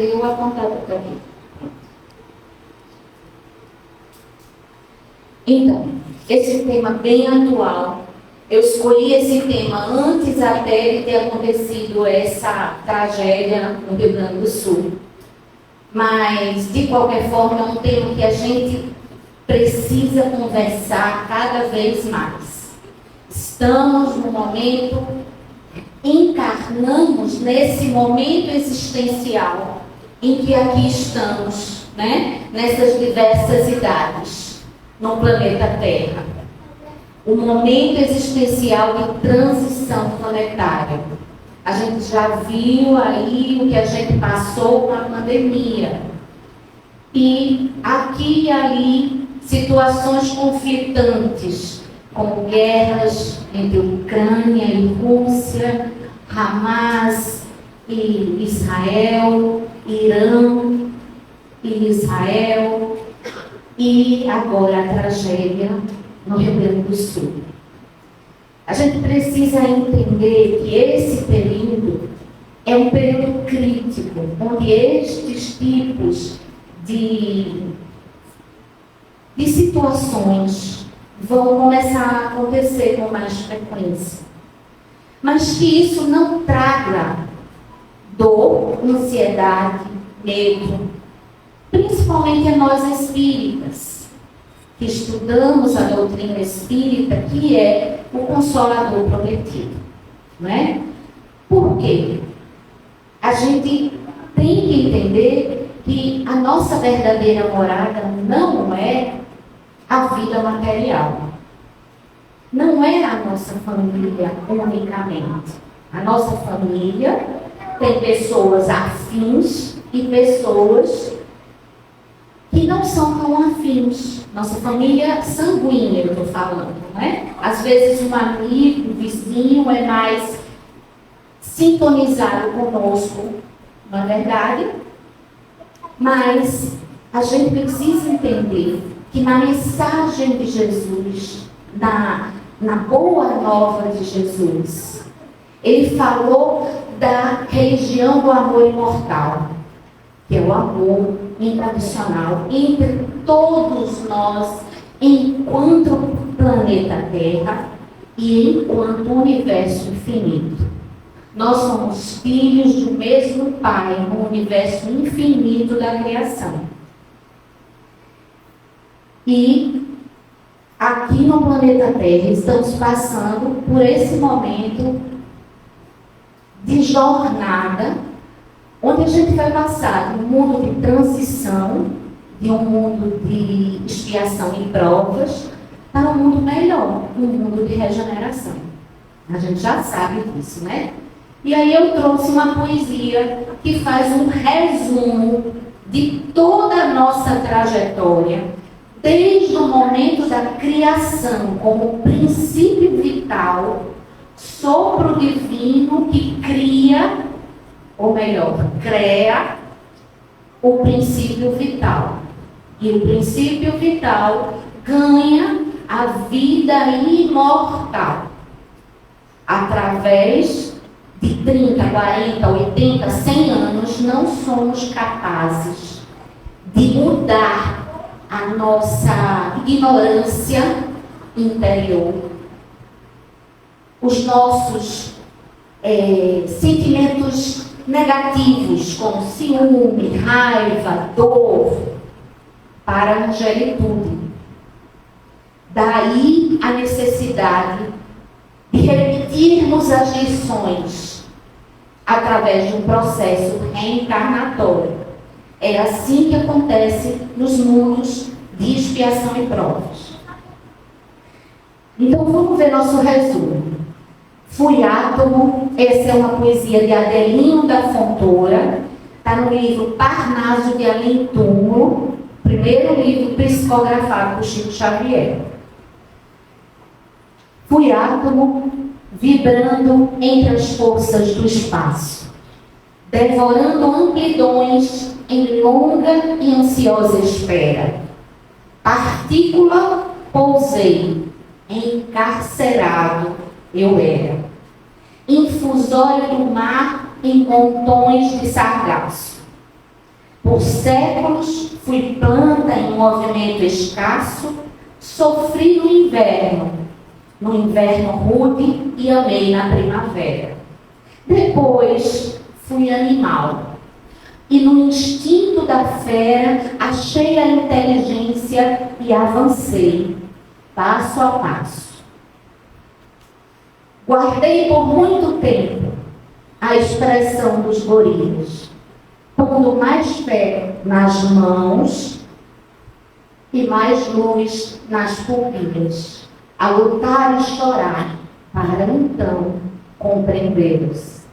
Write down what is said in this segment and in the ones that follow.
Cadê o apontado para mim? Então, esse tema bem atual, eu escolhi esse tema antes até de ter acontecido essa tragédia no Rio Grande do Sul. Mas, de qualquer forma, é um tema que a gente precisa conversar cada vez mais. Estamos no momento, encarnamos nesse momento existencial em que aqui estamos, né? Nessas diversas idades, no planeta Terra. O momento existencial de transição planetária. A gente já viu aí o que a gente passou com a pandemia. E aqui e ali, situações conflitantes, como guerras entre Ucrânia e Rússia, Hamas e Israel, Irã e Israel, e agora a tragédia no Rio Grande do Sul. A gente precisa entender que esse período é um período crítico, onde estes tipos de situações vão começar a acontecer com mais frequência. Mas que isso não traga dor, ansiedade, medo, principalmente a nós espíritas, que estudamos a doutrina espírita, que é o Consolador prometido. Não é? Por quê? A gente tem que entender que a nossa verdadeira morada não é a vida material. Não é a nossa família unicamente. A nossa família tem pessoas afins e pessoas que não são tão afins. Nossa família sanguínea, eu estou falando, não é? Às vezes um amigo, um vizinho é mais sintonizado conosco, não é verdade? Mas a gente precisa entender que na mensagem de Jesus, na boa nova de Jesus, ele falou da religião do amor imortal, que é o amor incondicional entre todos nós, enquanto planeta Terra e enquanto universo infinito. Nós somos filhos do mesmo Pai no universo infinito da criação. E aqui no planeta Terra estamos passando por esse momento de jornada, onde a gente vai passar de um mundo de transição, de um mundo de expiação e provas, para um mundo melhor, um mundo de regeneração. A gente já sabe disso, né? E aí eu trouxe uma poesia que faz um resumo de toda a nossa trajetória, desde o momento da criação como princípio vital, sopro divino que cria, ou melhor, cria o princípio vital. E o princípio vital ganha a vida imortal através de 30, 40, 80, 100 anos. Não somos capazes de mudar a nossa ignorância interior, os nossos sentimentos negativos, como ciúme, raiva, dor, para a angelitude. Daí a necessidade de repetirmos as lições através de um processo reencarnatório. É assim que acontece nos mundos de expiação e provas. Então vamos ver nosso resumo. Fui átomo, essa é uma poesia de Adelino da Fontoura, está no livro Parnaso de Além Túmulo, primeiro livro psicografado por Chico Xavier. Fui átomo, vibrando entre as forças do espaço, devorando amplidões em longa e ansiosa espera. Partícula, pousei, encarcerado eu era. Infusório do mar em montões de sargaço. Por séculos fui planta em movimento escasso, sofri no inverno rude e amei na primavera. Depois fui animal. E no instinto da fera achei a inteligência e avancei, passo a passo. Guardei por muito tempo a expressão dos gorilas, pondo mais fé nas mãos e mais luz nas pupilas, a lutar e chorar, para então compreendê-los.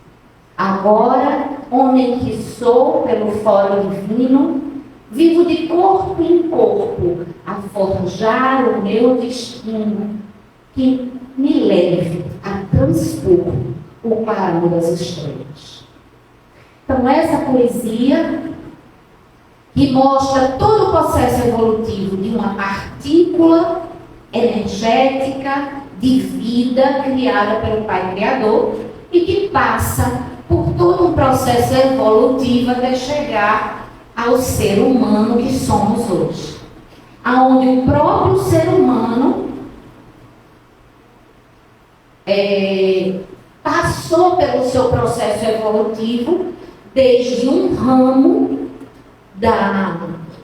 Agora, homem que sou pelo foro divino, vivo de corpo em corpo, a forjar o meu destino, que me leve a transpor o clarão das estrelas. Então, essa poesia que mostra todo o processo evolutivo de uma partícula energética de vida criada pelo Pai Criador e que passa por todo um processo evolutivo até chegar ao ser humano que somos hoje. Onde o próprio ser humano passou pelo seu processo evolutivo desde um ramo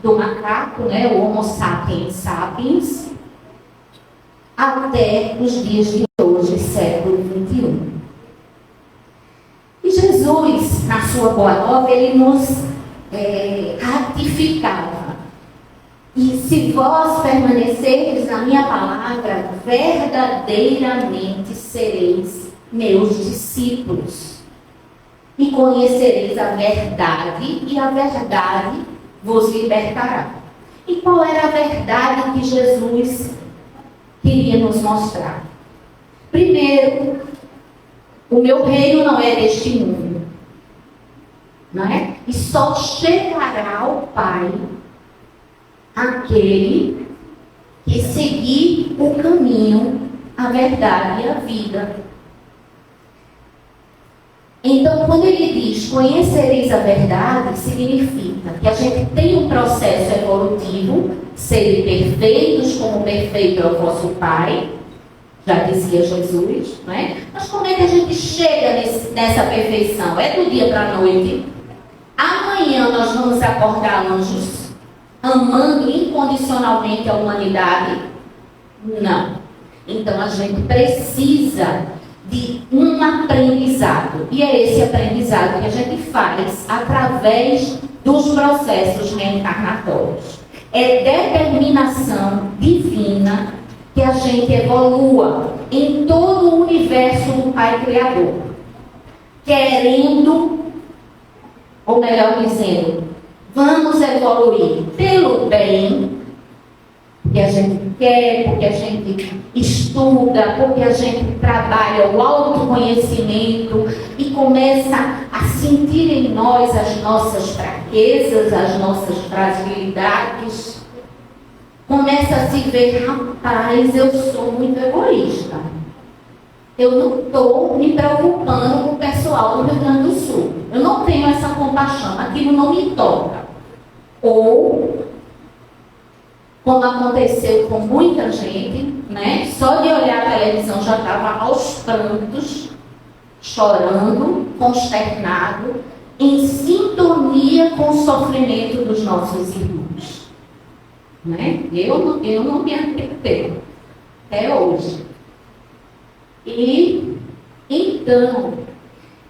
do macaco, né, o Homo sapiens sapiens, até os dias de hoje, século XXI. E Jesus, na sua Boa Nova, ele nos ratificava. E se vós permanecerdes na minha palavra, verdadeiramente sereis meus discípulos. E conhecereis a verdade, e a verdade vos libertará. E qual era a verdade que Jesus queria nos mostrar? Primeiro, o meu reino não é deste mundo, não é? E só chegará ao Pai aquele que seguir o caminho, a verdade e a vida. Então, quando ele diz conhecereis a verdade, significa que a gente tem um processo evolutivo, serem perfeitos como perfeito é o vosso Pai, já dizia Jesus, não é? Mas como é que a gente chega nessa perfeição? É do dia para a noite? Amanhã nós vamos acordar anjos amando incondicionalmente a humanidade? Não. Então a gente precisa de um aprendizado. E é esse aprendizado que a gente faz através dos processos reencarnatórios. É determinação divina que a gente evolua em todo o universo do Pai Criador. Querendo, ou melhor dizendo, vamos evoluir pelo bem, porque a gente quer, porque a gente estuda, porque a gente trabalha o autoconhecimento e começa a sentir em nós as nossas fraquezas, as nossas fragilidades. Começa a se ver, rapaz, eu sou muito egoísta. Eu não estou me preocupando com o pessoal do Rio Grande do Sul. Eu não tenho essa compaixão, aquilo não me toca. Ou, como aconteceu com muita gente, né? Só de olhar a televisão já estava aos prantos, chorando, consternado, em sintonia com o sofrimento dos nossos irmãos. Né? Eu não me arrependo até hoje. E então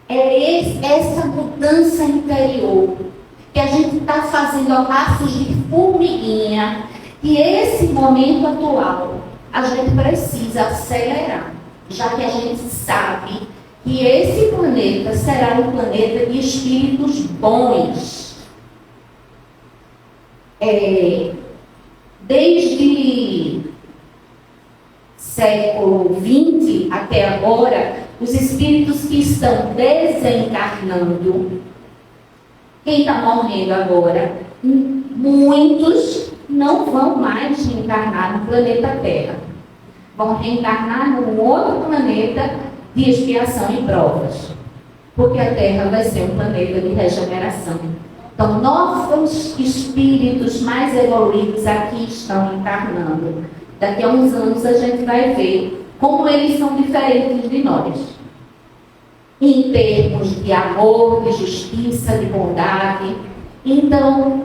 é essa mudança interior que a gente está fazendo a passos de formiguinha, e esse momento atual a gente precisa acelerar, já que a gente sabe que esse planeta será um planeta de espíritos bons. Desde século XX até agora, os espíritos que estão desencarnando, quem está morrendo agora, muitos não vão mais reencarnar no planeta Terra. Vão reencarnar num outro planeta de expiação e provas. Porque a Terra vai ser um planeta de regeneração. Então, novos espíritos mais evoluídos aqui estão encarnando. Daqui a uns anos a gente vai ver como eles são diferentes de nós. Em termos de amor, de justiça, de bondade. Então,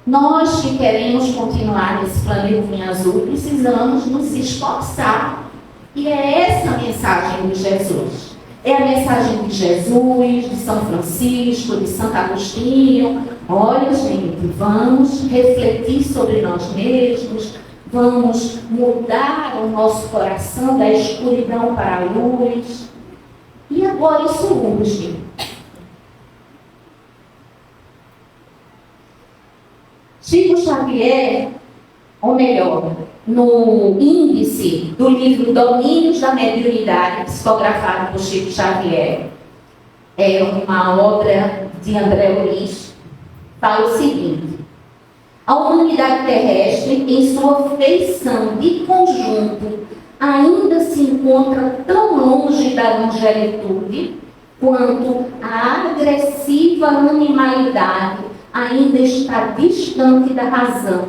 nós que queremos continuar nesse planetinha azul, precisamos nos esforçar. E é essa a mensagem de Jesus. É a mensagem de Jesus, de São Francisco, de Santo Agostinho. Olha, gente, vamos refletir sobre nós mesmos, vamos mudar o nosso coração da escuridão para a luz. E agora isso urge. Chico Xavier, ou melhor, no índice do livro Domínios da Mediunidade, psicografado por Chico Xavier, é uma obra de André Luiz, fala o seguinte: a humanidade terrestre, em sua feição de conjunto, ainda se encontra tão longe da angelitude quanto a agressiva animalidade ainda está distante da razão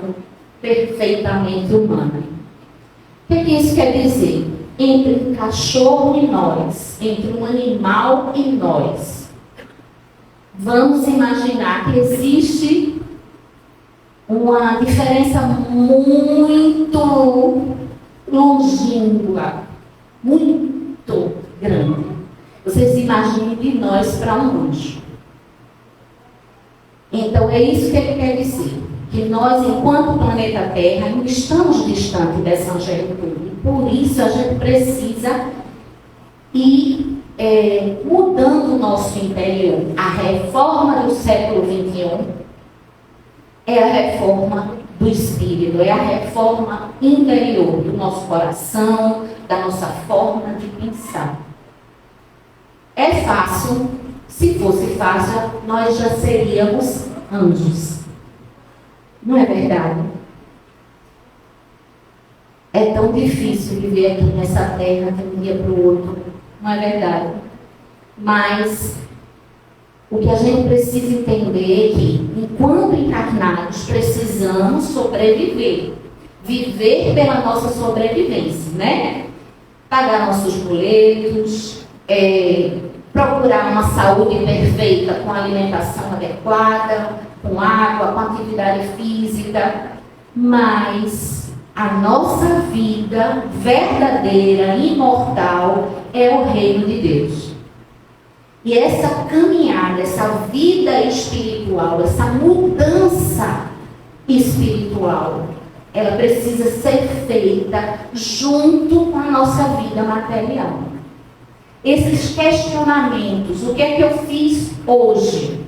perfeitamente humana. O que isso quer dizer? Entre um cachorro e nós, entre um animal e nós, vamos imaginar que existe uma diferença muito longínqua, muito grande. Vocês imaginem de nós para um anjo. Então é isso que ele quer dizer, que nós, enquanto planeta Terra, ainda estamos distantes dessa angelitude. Por isso a gente precisa ir mudando o nosso interior. A reforma do século XXI é a reforma do espírito, é a reforma interior do nosso coração, da nossa forma de pensar. É fácil. Se fosse fácil, nós já seríamos anjos. Não é verdade? É tão difícil viver aqui nessa terra de um dia para o outro. Não é verdade? Mas o que a gente precisa entender é que, enquanto encarnados, precisamos sobreviver. Viver pela nossa sobrevivência, né? Pagar nossos boletos, procurar uma saúde perfeita com alimentação adequada, com água, com atividade física, mas a nossa vida verdadeira, imortal, é o reino de Deus. E essa caminhada, essa vida espiritual, essa mudança espiritual, ela precisa ser feita junto com a nossa vida material. Esses questionamentos, o que é que eu fiz hoje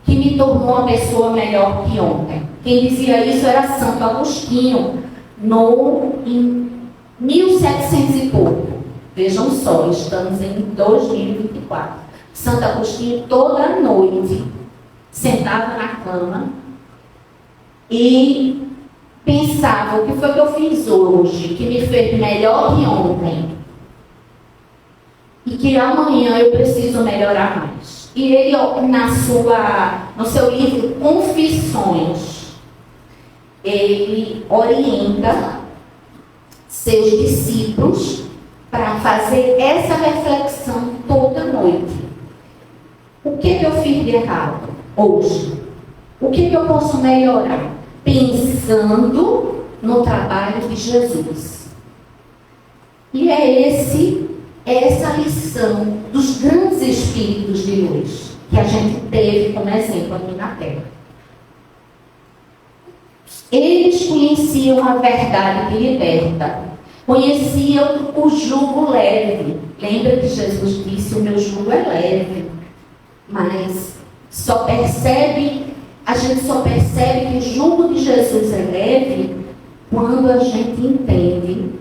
que me tornou uma pessoa melhor que ontem? Quem dizia isso era Santo Agostinho, em 1700 e pouco. Vejam só, estamos em 2024. Santo Agostinho toda noite sentava na cama e pensava: o que foi que eu fiz hoje que me fez melhor que ontem? E que amanhã eu preciso melhorar mais. E ele, no seu livro Confissões, ele orienta seus discípulos para fazer essa reflexão toda noite. O que eu fiz de errado hoje? O que eu posso melhorar? Pensando no trabalho de Jesus. E é essa lição dos grandes espíritos de luz que a gente teve como exemplo aqui na Terra. Eles conheciam a verdade que liberta, conheciam o jugo leve. Lembra que Jesus disse: o meu jugo é leve. Mas a gente só percebe que o jugo de Jesus é leve quando a gente entende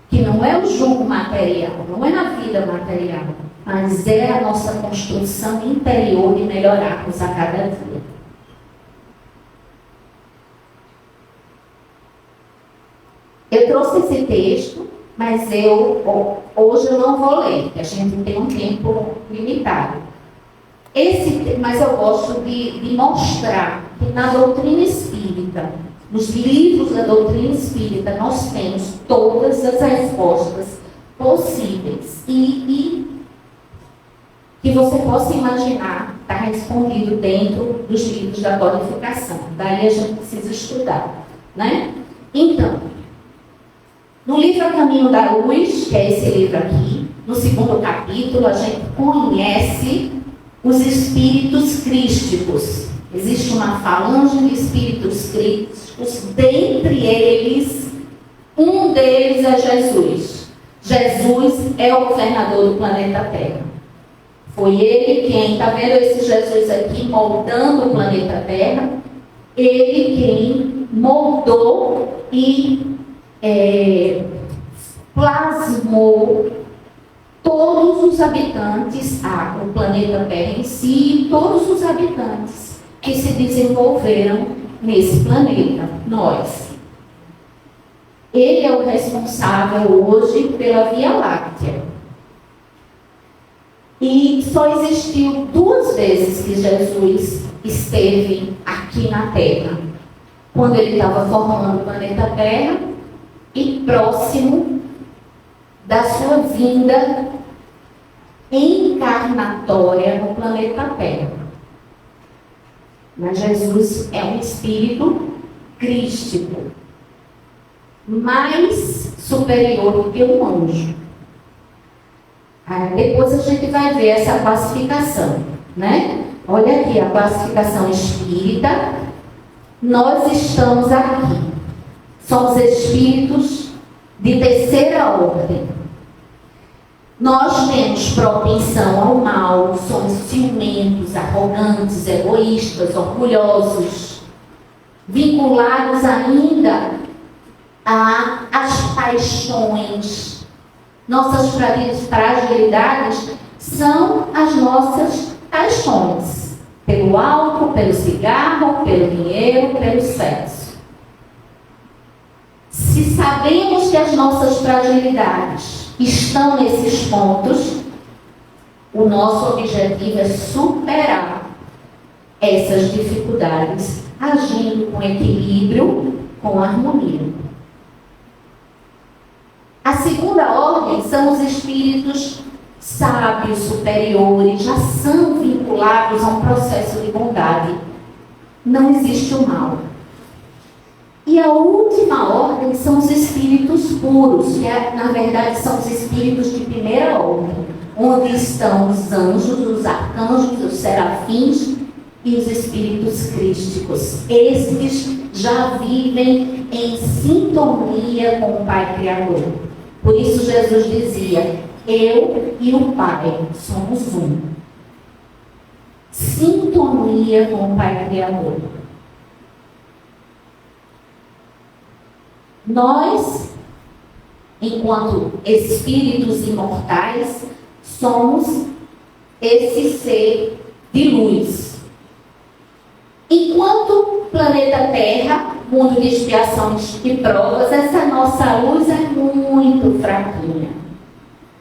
que não é o jugo material, não é na vida material, mas é a nossa construção interior de melhorarmos a cada dia. Eu trouxe esse texto, mas hoje eu não vou ler, porque a gente tem um tempo limitado. Mas eu gosto de mostrar que na doutrina espírita, nos livros da doutrina espírita, nós temos todas as respostas possíveis e que você possa imaginar está respondido dentro dos livros da codificação. Daí a gente precisa estudar, né? Então, no livro A Caminho da Luz, que é esse livro aqui, no 2º capítulo, a gente conhece os espíritos crísticos. Existe uma falange de espíritos crísticos, dentre eles, um deles é Jesus. Jesus é o governador do planeta Terra. Foi ele quem, está vendo esse Jesus aqui moldando o planeta Terra? Ele quem moldou e plasmou todos os habitantes, o planeta Terra em si, e todos os habitantes que se desenvolveram nesse planeta, nós. Ele é o responsável hoje pela Via Láctea. E só existiu 2 vezes que Jesus esteve aqui na Terra. Quando ele estava formando o planeta Terra e próximo da sua vinda encarnatória no planeta Terra. Mas Jesus é um espírito crístico, mais superior do que um anjo. Depois a gente vai ver essa classificação, né? Olha aqui a classificação espírita. Nós estamos aqui. Somos espíritos de 3ª ordem. Nós temos propensão ao mal, somos ciumentos, arrogantes, egoístas, orgulhosos, vinculados ainda às paixões. Nossas fragilidades são as nossas paixões, pelo álcool, pelo cigarro, pelo dinheiro, pelo sexo. Se sabemos que as nossas fragilidades estão nesses pontos, o nosso objetivo é superar essas dificuldades, agindo com equilíbrio, com harmonia. A 2ª ordem são os espíritos sábios, superiores, já são vinculados a um processo de bondade. Não existe o mal. E a última ordem são os espíritos puros, que na verdade são os espíritos de 1ª ordem, onde estão os anjos, os arcanjos, os serafins e os espíritos crísticos. Esses já vivem em sintonia com o Pai Criador. Por isso Jesus dizia: eu e o Pai somos um. Sintonia com o Pai Criador. Nós, enquanto espíritos imortais, somos esse ser de luz. Enquanto planeta Terra, mundo de expiações e provas, essa nossa luz é muito fraquinha.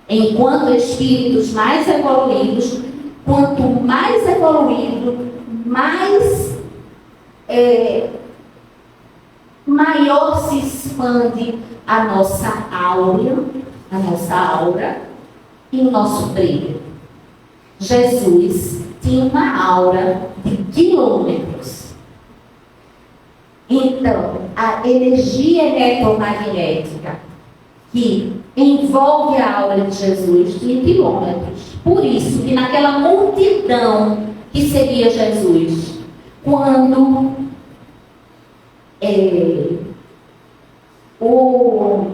Enquanto espíritos mais evoluídos, quanto mais evoluído, mais maior se expande a nossa aura e o nosso brilho. Jesus tinha uma aura de quilômetros. Então, a energia eletromagnética que envolve a aura de Jesus tinha quilômetros. Por isso que naquela multidão que seguia Jesus, quando o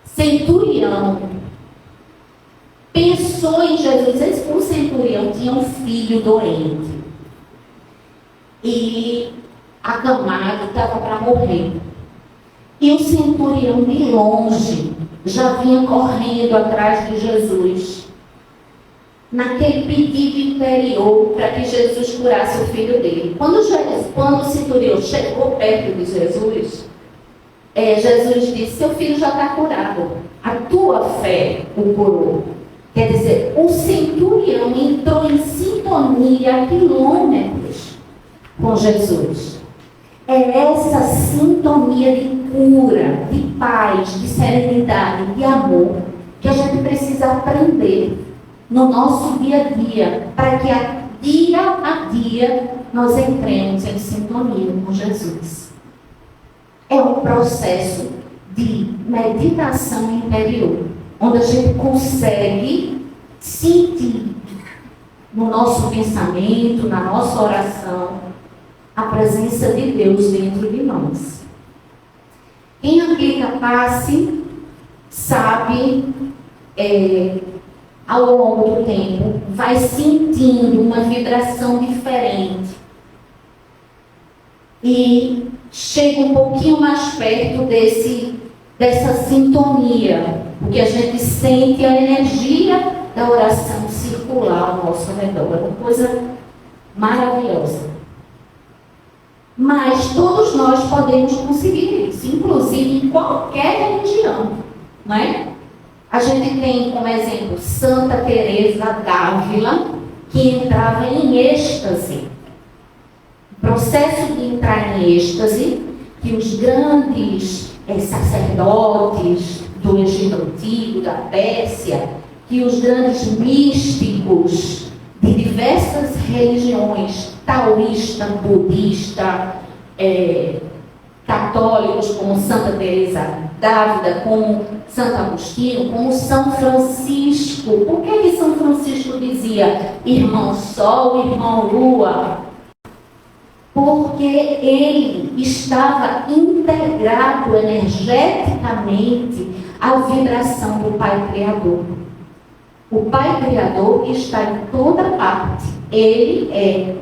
centurião pensou em Jesus, o centurião tinha um filho doente e acamado, estava para morrer. E o centurião de longe já vinha correndo atrás de Jesus, naquele pedido interior para que Jesus curasse o filho dele. Quando o centurião chegou perto de Jesus, Jesus disse: seu filho já está curado, a tua fé o curou. Quer dizer, o centurião entrou em sintonia a quilômetros com Jesus. É essa sintonia de cura, de paz, de serenidade, de amor, que a gente precisa aprender no nosso dia a dia, para que dia a dia nós entremos em sintonia com Jesus. É um processo de meditação interior, onde a gente consegue sentir no nosso pensamento, na nossa oração, a presença de Deus dentro de nós. Quem aplica passe sabe, ao longo do tempo, vai sentindo uma vibração diferente. E chega um pouquinho mais perto dessa sintonia, porque a gente sente a energia da oração circular ao nosso redor. É uma coisa maravilhosa. Mas todos nós podemos conseguir isso, inclusive em qualquer religião, não é? A gente tem como exemplo Santa Teresa d'Ávila, que entrava em êxtase. O processo de entrar em êxtase, que os grandes sacerdotes do Egito Antigo, da Pérsia, que os grandes místicos de diversas religiões, taoísta, budista, católicos, como Santa Teresa d'Ávila, como Santo Agostinho, como São Francisco. Por que São Francisco dizia irmão Sol, irmão Lua? Porque ele estava integrado energeticamente à vibração do Pai Criador. O Pai Criador está em toda parte. Ele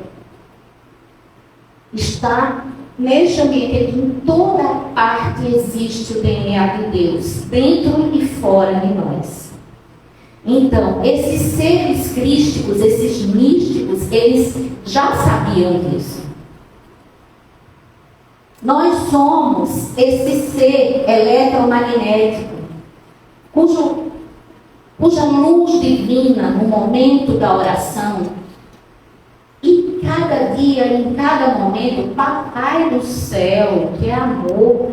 está neste ambiente, em toda parte existe o DNA de Deus, dentro e fora de nós. Então, esses seres crísticos, esses místicos, eles já sabiam disso. Nós somos esse ser eletromagnético, cuja luz divina, no momento da oração, e cada dia, em cada momento, Papai do Céu, que é amor,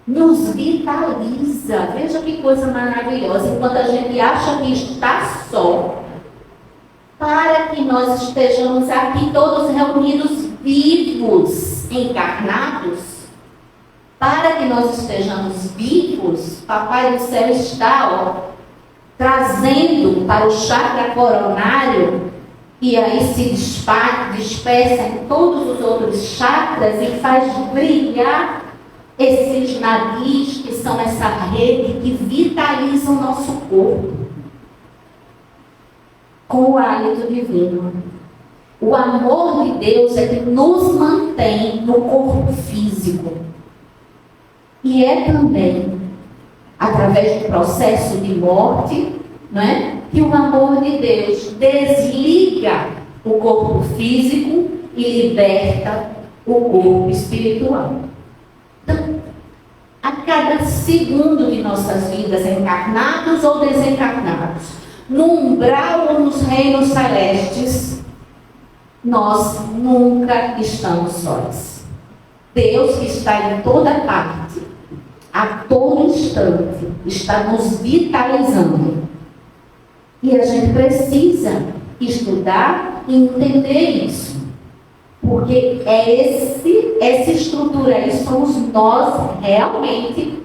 nos vitaliza. Veja que coisa maravilhosa. Enquanto a gente acha que está só, para que nós estejamos aqui todos reunidos vivos, encarnados, para que nós estejamos vivos, Papai do Céu está trazendo para o chakra coronário, e aí se dispersa em todos os outros chakras e faz brilhar esses nadis, que são essa rede que vitaliza o nosso corpo com o hálito divino. O amor de Deus é que nos mantém no corpo físico. E é também através do processo de morte, não é? Que o amor de Deus desliga o corpo físico e liberta o corpo espiritual. Então, a cada segundo de nossas vidas, encarnados ou desencarnados, no umbral ou nos reinos celestes, nós nunca estamos sós. Deus, que está em toda parte, a todo instante, está nos vitalizando. E a gente precisa estudar e entender isso. Porque essa estrutura aí somos nós realmente,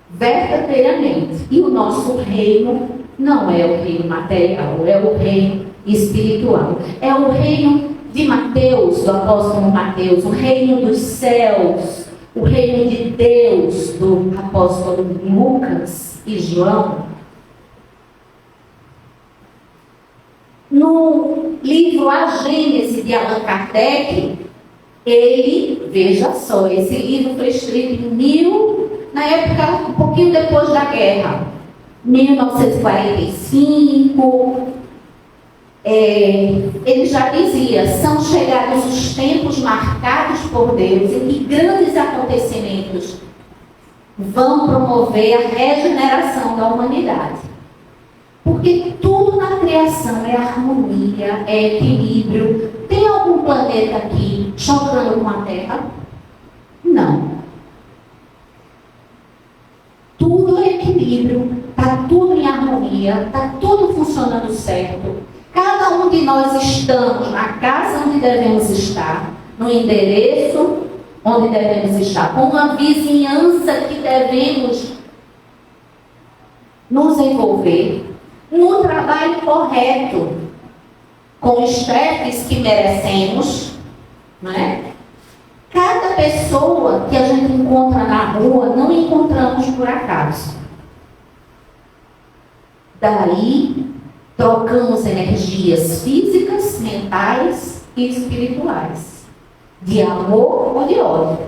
verdadeiramente. E o nosso reino não é o reino material, é o reino espiritual. É o reino de Mateus, do apóstolo Mateus, o reino dos céus, o reino de Deus, do apóstolo Lucas e João. No livro A Gênese de Allan Kardec, ele, veja só, esse livro foi escrito na época, um pouquinho depois da guerra, 1945, ele já dizia, são chegados os tempos marcados por Deus em que grandes acontecimentos vão promover a regeneração da humanidade. Porque tudo na criação é harmonia, é equilíbrio. Tem algum planeta aqui chocando com a Terra? Não. Tudo é equilíbrio, está tudo em harmonia, está tudo funcionando certo. Cada um de nós estamos na casa onde devemos estar, no endereço onde devemos estar, com uma vizinhança que devemos nos envolver, no trabalho correto, com os chefes que merecemos, não é? Cada pessoa que a gente encontra na rua, não encontramos por acaso. Daí, trocamos energias físicas, mentais e espirituais. De amor ou de ódio.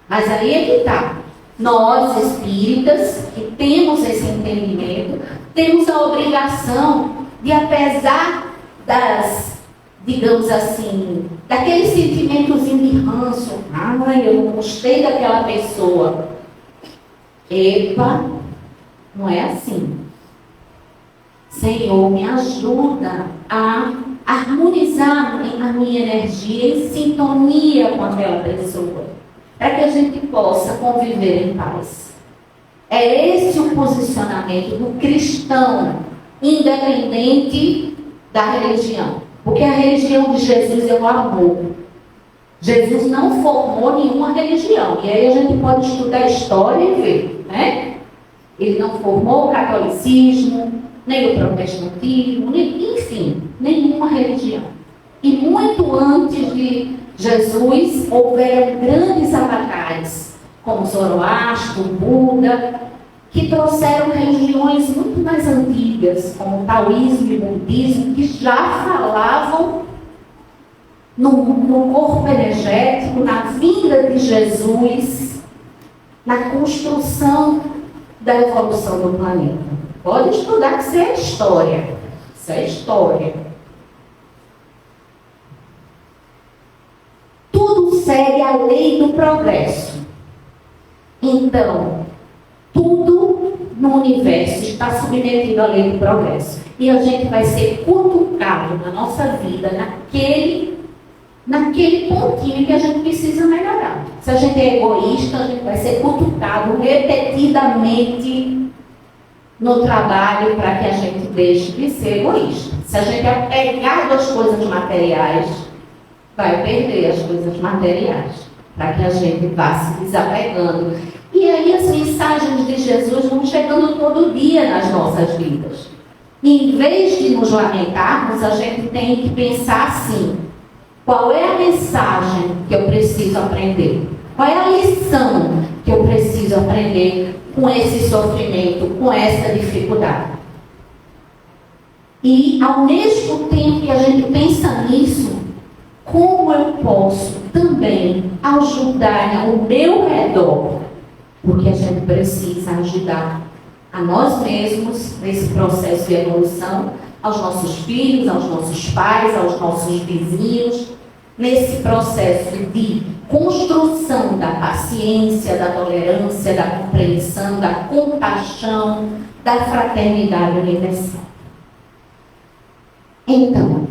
Mas aí é que está. Nós, espíritas, que temos esse entendimento, temos a obrigação de, apesar das, digamos assim, daquele sentimentozinho de ranço, eu não gostei daquela pessoa. Epa, não é assim. Senhor, me ajuda a harmonizar a minha energia em sintonia com aquela pessoa, para que a gente possa conviver em paz. É esse o posicionamento do cristão, independente da religião. Porque a religião de Jesus é o amor. Jesus não formou nenhuma religião. E aí a gente pode estudar a história e ver, né? Ele não formou o catolicismo, nem o protestantismo, enfim, nenhuma religião. E muito antes de Jesus, houveram grandes avatares, como Zoroastro, Buda, que trouxeram religiões muito mais antigas, como o taoísmo e o budismo, que já falavam no corpo energético, na vinda de Jesus, na construção da evolução do planeta. Pode estudar que isso é história. Isso é história. Tudo segue a lei do progresso. Então, tudo no universo está submetido à lei do progresso. E a gente vai ser cutucado na nossa vida, naquele pontinho que a gente precisa melhorar. Se a gente é egoísta, a gente vai ser cutucado repetidamente no trabalho para que a gente deixe de ser egoísta. Se a gente é apegado às coisas materiais, vai perder as coisas materiais, para que a gente vá se desapegando. E aí as mensagens de Jesus vão chegando todo dia nas nossas vidas. E em vez de nos lamentarmos, a gente tem que pensar assim: qual é a mensagem que eu preciso aprender? Qual é a lição que eu preciso aprender com esse sofrimento, com essa dificuldade? E ao mesmo tempo que a gente pensa nisso, como eu posso também ajudar ao meu redor? Porque a gente precisa ajudar a nós mesmos nesse processo de evolução, aos nossos filhos, aos nossos pais, aos nossos vizinhos, nesse processo de construção da paciência, da tolerância, da compreensão, da compaixão, da fraternidade universal. Então,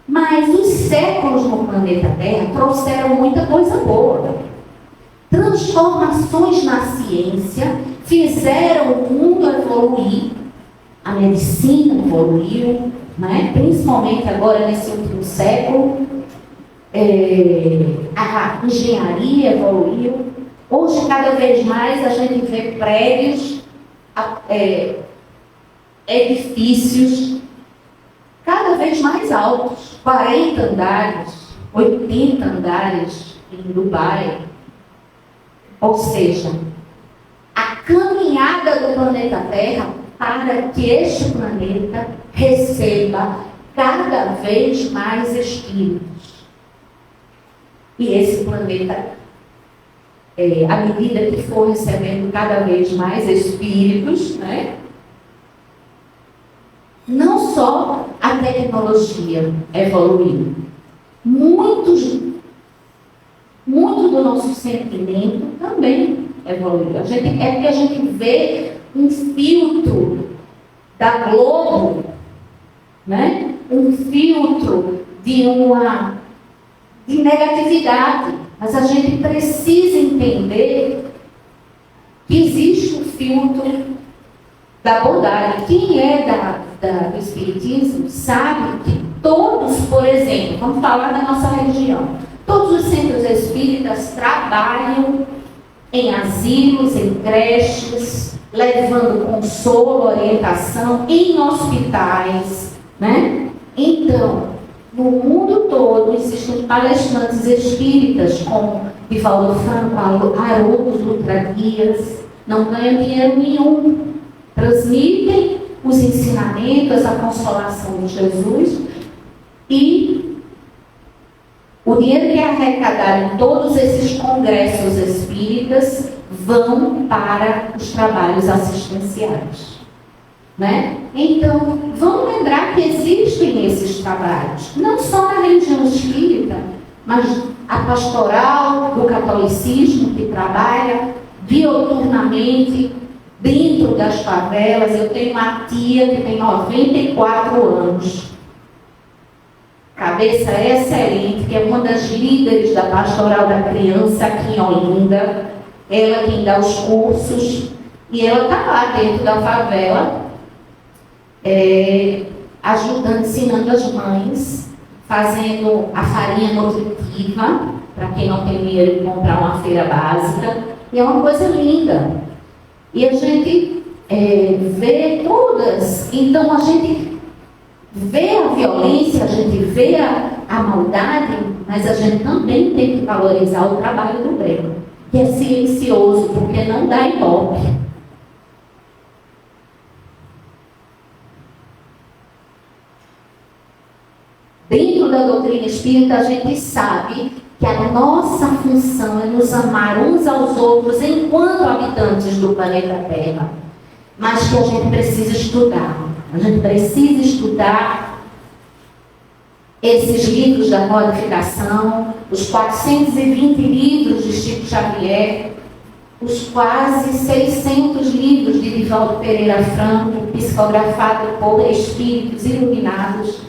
mas os séculos no planeta Terra trouxeram muita coisa boa. Transformações na ciência fizeram o mundo evoluir, a medicina evoluiu, né? Principalmente agora nesse último século, a engenharia evoluiu. Hoje, cada vez mais, a gente vê prédios, edifícios cada vez mais altos, 40 andares, 80 andares em Dubai. Ou seja, a caminhada do planeta Terra para que este planeta receba cada vez mais espíritos. E esse planeta, à medida que for recebendo cada vez mais espíritos, né? Não só a tecnologia evoluiu, muito do nosso sentimento também evoluiu. É porque a gente vê um filtro da Globo, né? Um filtro de negatividade. Mas a gente precisa entender que existe um filtro da bondade. Quem é do Espiritismo sabe que todos, por exemplo, vamos falar da nossa região, todos os centros espíritas trabalham em asilos, em creches, levando consolo, orientação, em hospitais, né? Então, no mundo todo existem palestrantes espíritas como Divaldo Franco, Haroldo Dutra Dias, não ganham dinheiro nenhum, transmitem os ensinamentos, a consolação de Jesus, e o dinheiro que é arrecadado em todos esses congressos espíritas vão para os trabalhos assistenciais, né? Então, vamos lembrar que existem esses trabalhos, não só na religião espírita, mas a pastoral do catolicismo, que trabalha dioturnamente dentro das favelas. Eu tenho uma tia que tem 94 anos, cabeça excelente, que é uma das líderes da pastoral da criança aqui em Olinda. Ela quem dá os cursos, e ela está lá dentro da favela, ajudando, ensinando as mães, fazendo a farinha nutritiva, para quem não tem dinheiro de comprar uma feira básica, e é uma coisa linda. E a gente vê todas, então a gente vê a violência, a gente vê a maldade, mas a gente também tem que valorizar o trabalho do bem, que é silencioso, porque não dá ibope. Dentro da doutrina espírita, a gente sabe que a nossa função é nos amar uns aos outros enquanto habitantes do planeta Terra. Mas que a gente precisa estudar. A gente precisa estudar esses livros da codificação, os 420 livros de Chico Xavier, os quase 600 livros de Divaldo Pereira Franco, psicografado por espíritos iluminados.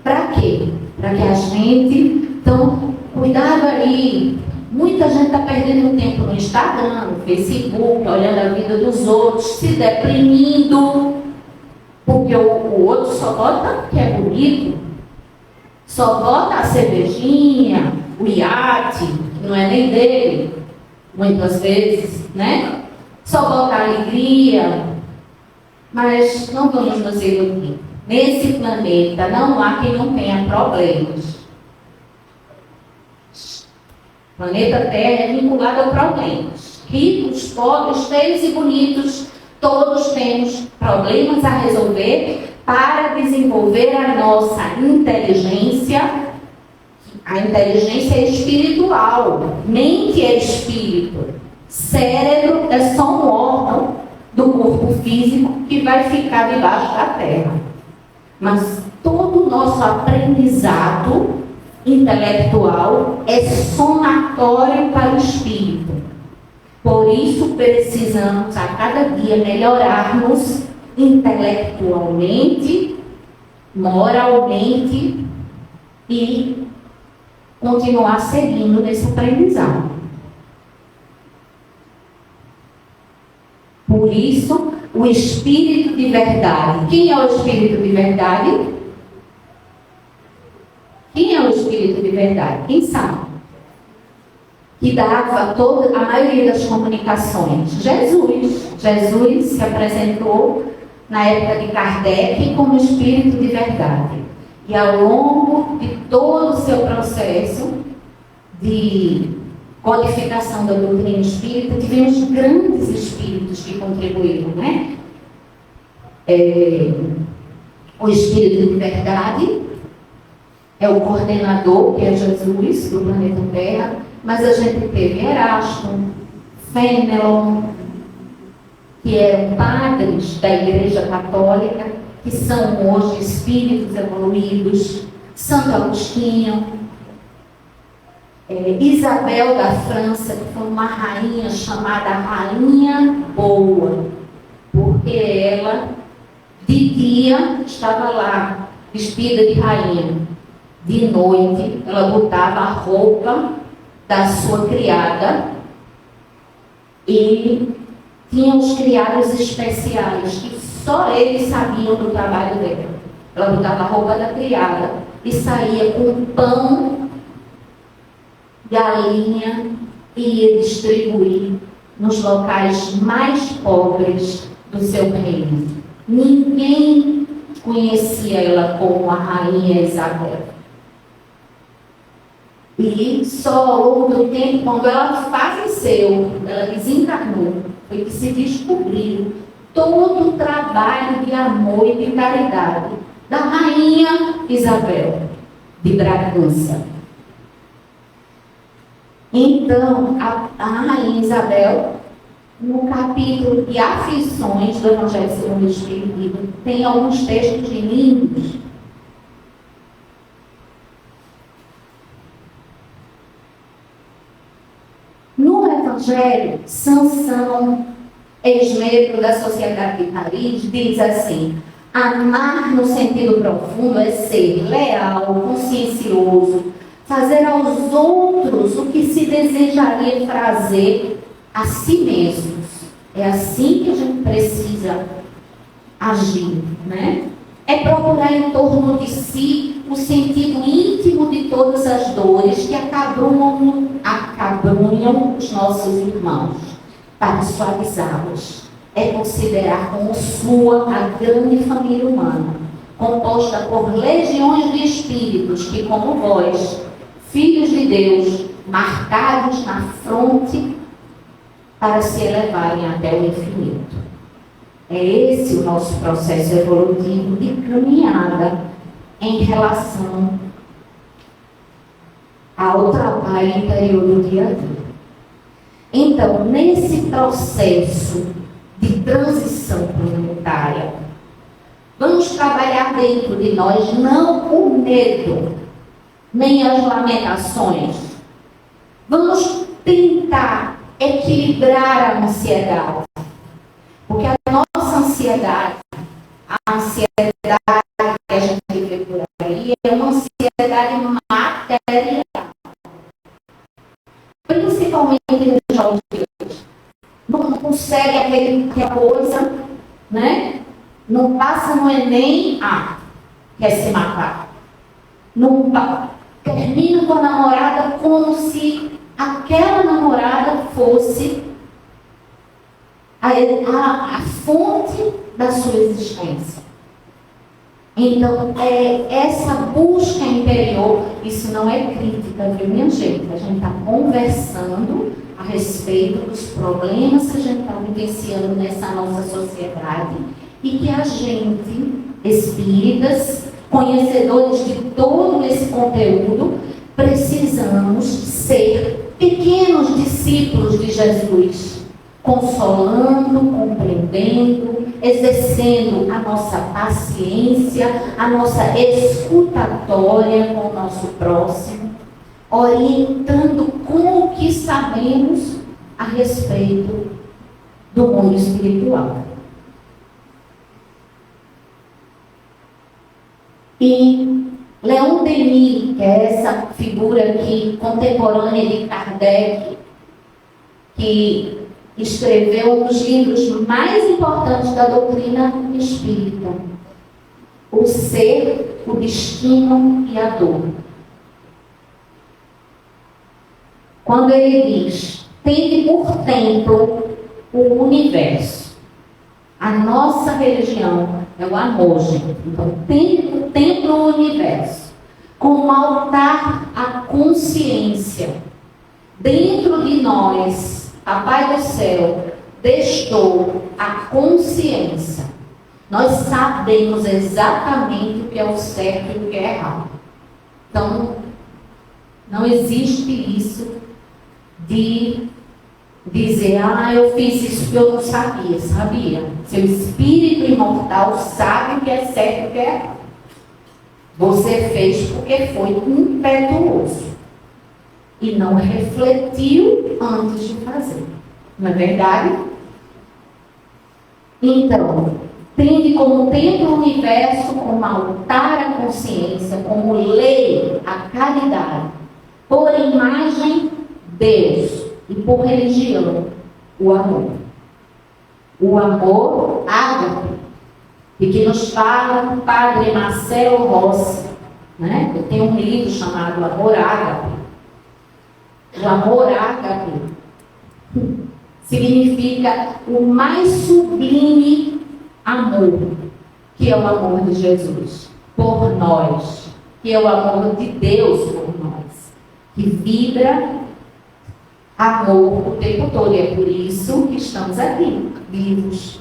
Para quê? Para que a gente, então, cuidado aí. Muita gente está perdendo tempo no Instagram, no Facebook, olhando a vida dos outros, se deprimindo, porque o outro só bota que é bonito, só bota a cervejinha, o iate, que não é nem dele, muitas vezes, né? Só bota a alegria, mas não vamos nos iludir. Nesse planeta não há quem não tenha problemas. O planeta Terra é vinculado a problemas. Ricos, pobres, feios e bonitos, todos temos problemas a resolver para desenvolver a nossa inteligência. A inteligência é espiritual. Mente é espírito. Cérebro é só um órgão do corpo físico que vai ficar debaixo da terra. Mas todo o nosso aprendizado intelectual é somatório para o espírito. Por isso precisamos a cada dia melhorarmos intelectualmente, moralmente e continuar seguindo nesse aprendizado. Por isso, o Espírito de verdade. Quem é o Espírito de verdade? Quem é o Espírito de verdade? Quem sabe? Que dava a maioria das comunicações. Jesus. Jesus se apresentou na época de Kardec como Espírito de verdade. E ao longo de todo o seu processo de codificação da doutrina espírita, tivemos grandes espíritos que contribuíram, né? O Espírito de verdade é o coordenador, que é Jesus, do planeta Terra, mas a gente teve Erasto, Fenelon, que eram padres da Igreja Católica, que são hoje espíritos evoluídos, Santo Agostinho, Isabel da França, que foi uma rainha chamada Rainha Boa, porque ela De dia, estava lá, vestida de rainha. De noite, ela botava a roupa da sua criada e tinha os criados especiais, que só eles sabiam do trabalho dela. Ela botava a roupa da criada e saía com pão, galinha e ia distribuir nos locais mais pobres do seu reino. Ninguém conhecia ela como a rainha Isabel. E só ao longo do tempo, quando ela faleceu, ela desencarnou, foi que se descobriu todo o trabalho de amor e de caridade da rainha Isabel de Bragança. Então, a rainha Isabel, no capítulo de aflições do Evangelho segundo o Espiritismo, tem alguns textos lindos. No Evangelho, Sansão, ex-membro da Sociedade de Paris, diz assim: amar no sentido profundo é ser leal, consciencioso, fazer aos outros o que se desejaria fazer a si mesmos. É assim que a gente precisa agir, né? É procurar em torno de si o sentido íntimo de todas as dores que acabrunham os nossos irmãos, para suavizá-los. É considerar como sua a grande família humana, composta por legiões de espíritos que, como vós, filhos de Deus, marcados na fronte para se elevarem até o infinito. É esse o nosso processo evolutivo de caminhada em relação ao trabalho interior do dia a dia. Então, nesse processo de transição planetária, vamos trabalhar dentro de nós não o medo, nem as lamentações. Vamos tentar equilibrar a ansiedade. Porque a nossa ansiedade, a ansiedade que a gente vê por aí, é uma ansiedade material. Principalmente nos jovens de hoje. Não consegue aquela coisa, né? Não passa no Enem, quer se matar. Não termina com a namorada como se aquela namorada fosse a fonte da sua existência. Então, essa busca interior, isso não é crítica, viu, minha gente? A gente está conversando a respeito dos problemas que a gente está vivenciando nessa nossa sociedade e que a gente, espíritas, conhecedores de todo esse conteúdo, precisamos ser pequenos discípulos de Jesus, consolando, compreendendo, exercendo a nossa paciência, a nossa escutatória com o nosso próximo, orientando com o que sabemos a respeito do mundo espiritual. E Leon Denis, que é essa figura aqui contemporânea de Kardec, que escreveu um dos livros mais importantes da doutrina espírita, O Ser, o Destino e a Dor. Quando ele diz, tende por templo o universo. A nossa religião é o amor, gente. Então, tende por templo o universo, como altar à consciência. Dentro de nós, Papai do Céu deixou a consciência. Nós sabemos exatamente o que é o certo e o que é errado. Então, não existe isso de dizer, eu fiz isso que eu não sabia. Sabia. Seu espírito imortal sabe o que é certo e o que é errado. Você fez porque foi impetuoso e não refletiu antes de fazer. Não é verdade? Então, tende como templo o universo, como altar a consciência, como lei a caridade, por imagem Deus e por religião o amor. O amor ágape, e que nos fala o padre Marcelo Rossi, né? Eu tenho um livro chamado Amor Ágape. O amor ágape significa o mais sublime amor, que é o amor de Jesus por nós, que é o amor de Deus por nós, que vibra amor o tempo todo. E é por isso que estamos aqui, vivos,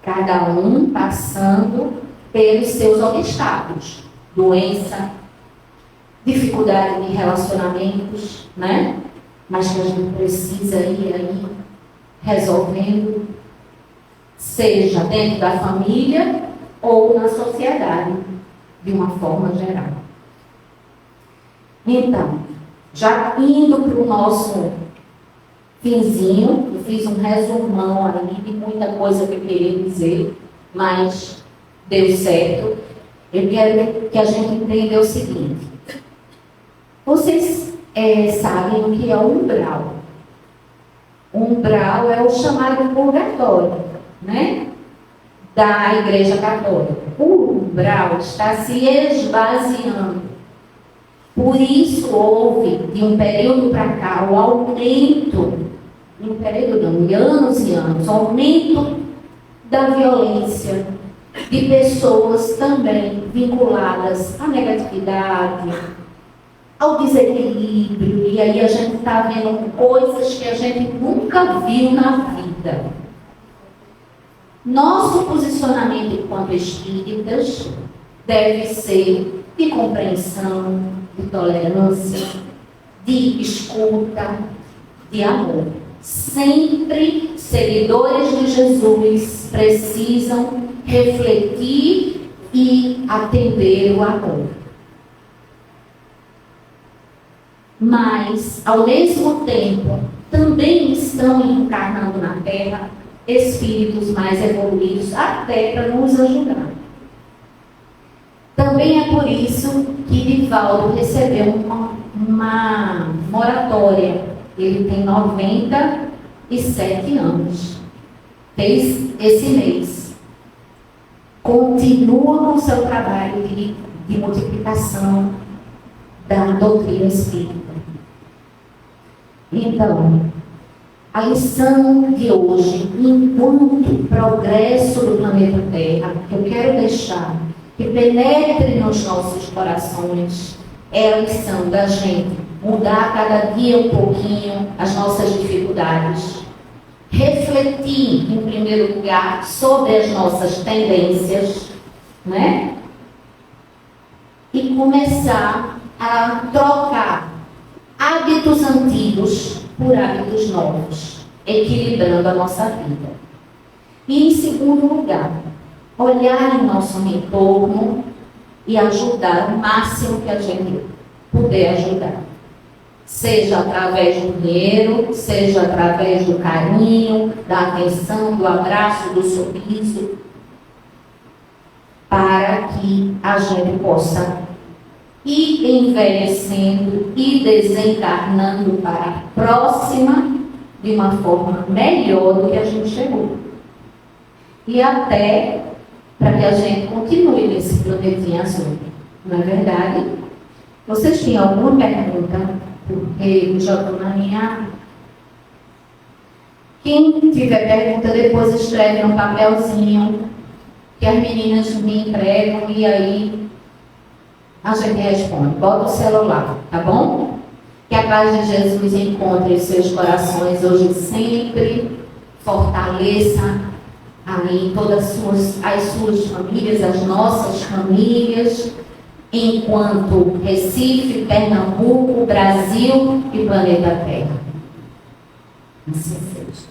cada um passando pelos seus obstáculos, doença, dificuldade de relacionamentos, né? Mas que a gente precisa ir aí resolvendo, seja dentro da família ou na sociedade, de uma forma geral. Então, já indo para o nosso finzinho, eu fiz um resumão aí de muita coisa que eu queria dizer, mas deu certo. Eu quero que a gente entenda o seguinte: vocês sabem o que é o umbral. O umbral é o chamado purgatório, né? Da Igreja Católica. O umbral está se esvaziando. Por isso houve, de um período para cá, o aumento, de anos e anos, o aumento da violência, de pessoas também vinculadas à negatividade, ao desequilíbrio. E aí a gente está vendo coisas que a gente nunca viu na vida. Nosso posicionamento enquanto espíritas deve ser de compreensão, de tolerância, de escuta, de amor. Sempre seguidores de Jesus precisam refletir e atender o amor. Mas, ao mesmo tempo, também estão encarnando na Terra espíritos mais evoluídos, até para nos ajudar. Também é por isso que Divaldo recebeu uma moratória. Ele tem 97 anos. Fez esse mês. Continua com o seu trabalho de multiplicação da doutrina espírita. Então, a lição de hoje, enquanto progresso do planeta Terra, que eu quero deixar que penetre nos nossos corações, é a lição da gente mudar cada dia um pouquinho as nossas dificuldades, refletir, em primeiro lugar, sobre as nossas tendências, né? E começar a trocar hábitos antigos por hábitos novos, equilibrando a nossa vida. E, em segundo lugar, olhar em nosso entorno e ajudar o máximo que a gente puder ajudar. Seja através do dinheiro, seja através do carinho, da atenção, do abraço, do sorriso, para que a gente possa ir envelhecendo e desencarnando para a próxima de uma forma melhor do que a gente chegou. E até para que a gente continue nesse planetinha azul. Não é verdade? Vocês tinham alguma pergunta? Porque já estou na minha. Quem tiver pergunta, depois escreve num papelzinho que as meninas me entregam e aí a gente responde. Bota o celular, tá bom? Que a paz de Jesus encontre os seus corações hoje e sempre. Fortaleça aí todas as suas famílias, as nossas famílias, enquanto Recife, Pernambuco, Brasil e planeta Terra. Assim seja.